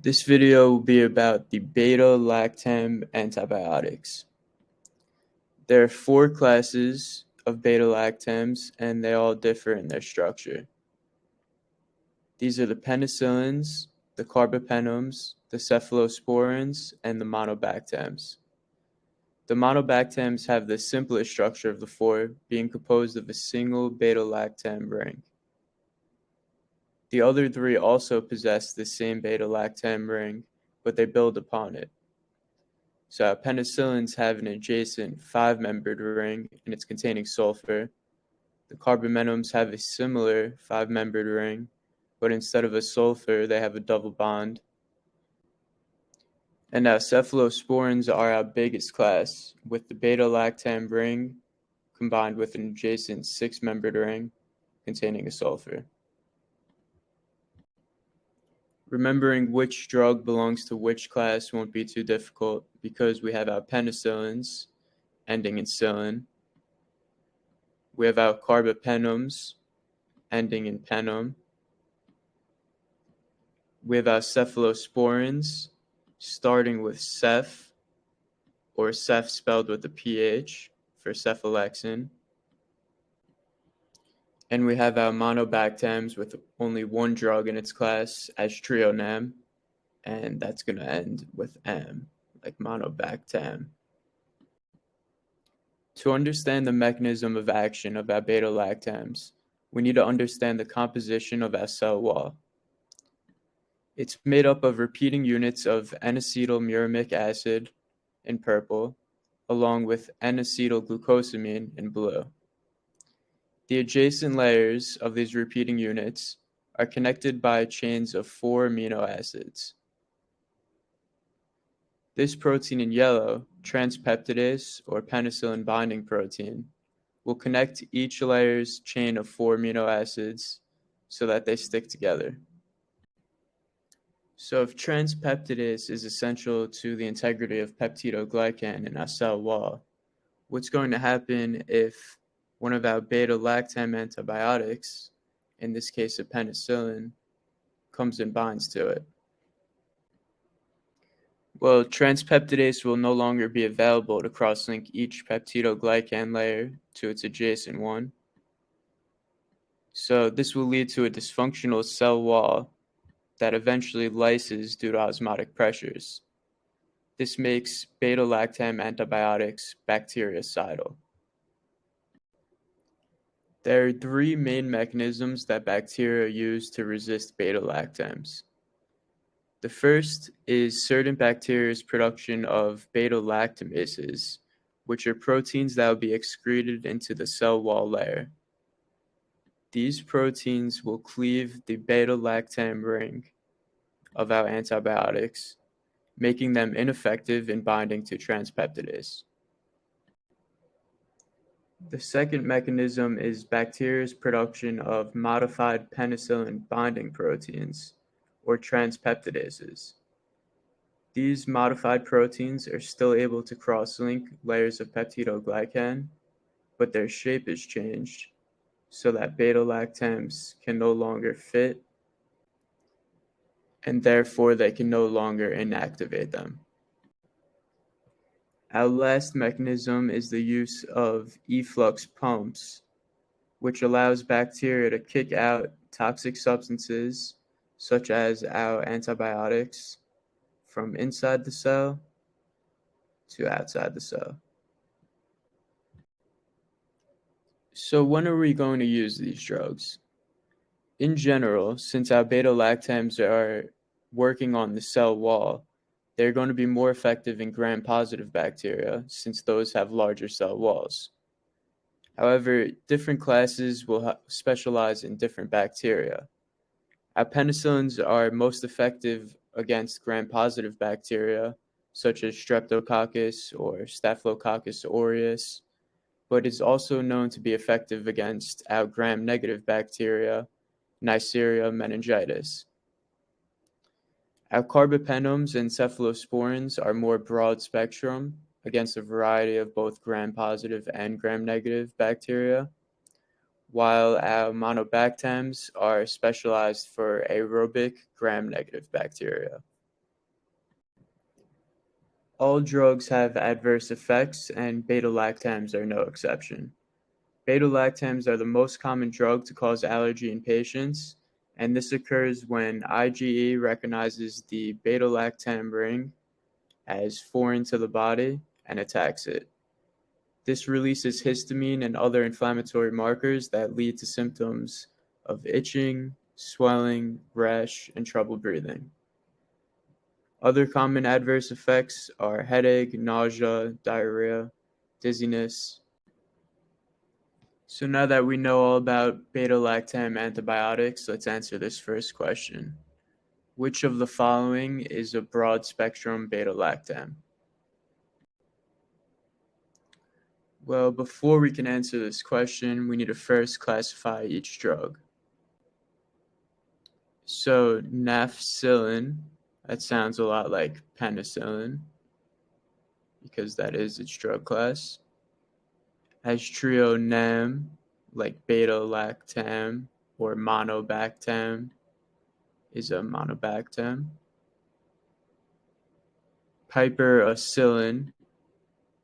This video will be about the beta-lactam antibiotics. There are 4 classes of beta-lactams, and they all differ in their structure. These are the penicillins, the carbapenems, the cephalosporins, and the monobactams. The monobactams have the simplest structure of the 4, being composed of a single beta-lactam ring. The other 3 also possess the same beta-lactam ring, but they build upon it. So penicillins have an adjacent 5-membered ring, and it's containing sulfur. The carbapenems have a similar 5-membered ring, but instead of a sulfur, they have a double bond. And now cephalosporins are our biggest class, with the beta-lactam ring combined with an adjacent 6-membered ring containing a sulfur. Remembering which drug belongs to which class won't be too difficult because we have our penicillins ending in -cillin. We have our carbapenems ending in -penem. We have our cephalosporins starting with ceph, or ceph spelled with a PH for cephalexin. And we have our monobactams with only one drug in its class as trionam, and that's going to end with M, like monobactam. To understand the mechanism of action of our beta-lactams, we need to understand the composition of our cell wall. It's made up of repeating units of N-acetylmuramic acid in purple, along with N-acetylglucosamine in blue. The adjacent layers of these repeating units are connected by chains of 4 amino acids. This protein in yellow, transpeptidase or penicillin binding protein, will connect each layer's chain of 4 amino acids so that they stick together. So if transpeptidase is essential to the integrity of peptidoglycan in our cell wall, what's going to happen if one of our beta-lactam antibiotics, in this case a penicillin, comes and binds to it? Well, transpeptidase will no longer be available to cross-link each peptidoglycan layer to its adjacent one. So this will lead to a dysfunctional cell wall that eventually lyses due to osmotic pressures. This makes beta-lactam antibiotics bactericidal. There are 3 main mechanisms that bacteria use to resist beta-lactams. The first is certain bacteria's production of beta-lactamases, which are proteins that will be excreted into the cell wall layer. These proteins will cleave the beta-lactam ring of our antibiotics, making them ineffective in binding to transpeptidase. The second mechanism is bacteria's production of modified penicillin binding proteins, or transpeptidases. These modified proteins are still able to cross-link layers of peptidoglycan, but their shape is changed so that beta-lactams can no longer fit, and therefore they can no longer inactivate them. Our last mechanism is the use of efflux pumps, which allows bacteria to kick out toxic substances, such as our antibiotics, from inside the cell to outside the cell. So when are we going to use these drugs? In general, since our beta-lactams are working on the cell wall, they're going to be more effective in gram-positive bacteria since those have larger cell walls. However, different classes will specialize in different bacteria. Our penicillins are most effective against gram-positive bacteria, such as Streptococcus or Staphylococcus aureus, but is also known to be effective against our gram-negative bacteria, Neisseria meningitis. Our carbapenems and cephalosporins are more broad spectrum against a variety of both gram-positive and gram-negative bacteria, while our monobactams are specialized for aerobic gram-negative bacteria. All drugs have adverse effects, and beta-lactams are no exception. Beta-lactams are the most common drug to cause allergy in patients, and this occurs when IgE recognizes the beta-lactam ring as foreign to the body and attacks it. This releases histamine and other inflammatory markers that lead to symptoms of itching, swelling, rash, and trouble breathing. Other common adverse effects are headache, nausea, diarrhea, dizziness. So now that we know all about beta-lactam antibiotics, let's answer this first question. Which of the following is a broad-spectrum beta-lactam? Well, before we can answer this question, we need to first classify each drug. So nafcillin, that sounds a lot like penicillin, because that is its drug class. Aztreonam, like beta-lactam or monobactam, is a monobactam. Piperacillin,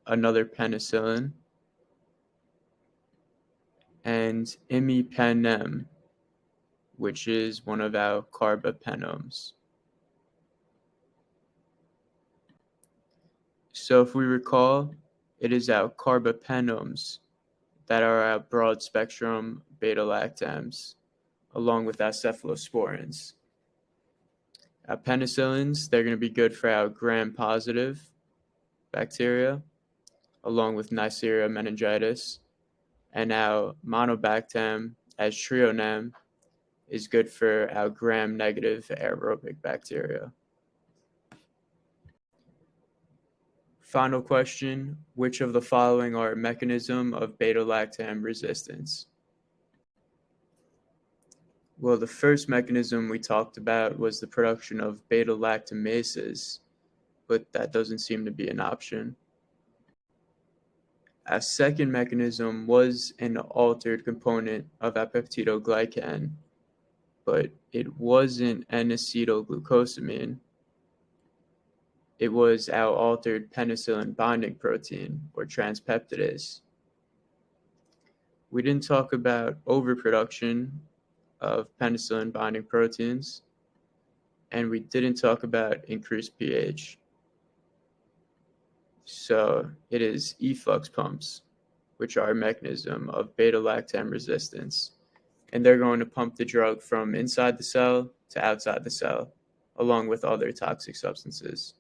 another penicillin. And imipenem, which is one of our carbapenems. So if we recall, it is our carbapenems that are our broad-spectrum beta-lactams, along with our cephalosporins. Our penicillins, they're going to be good for our gram-positive bacteria, along with Neisseria meningitis. And our monobactam, Aztreonam, is good for our gram-negative aerobic bacteria. Final question, which of the following are a mechanism of beta-lactam resistance? Well, the first mechanism we talked about was the production of beta-lactamases, but that doesn't seem to be an option. Our second mechanism was an altered component of our peptidoglycan, but it wasn't N-acetylglucosamine. It was our altered penicillin binding protein, or transpeptidase. We didn't talk about overproduction of penicillin binding proteins, and we didn't talk about increased pH. So it is efflux pumps, which are a mechanism of beta-lactam resistance, and they're going to pump the drug from inside the cell to outside the cell, along with other toxic substances.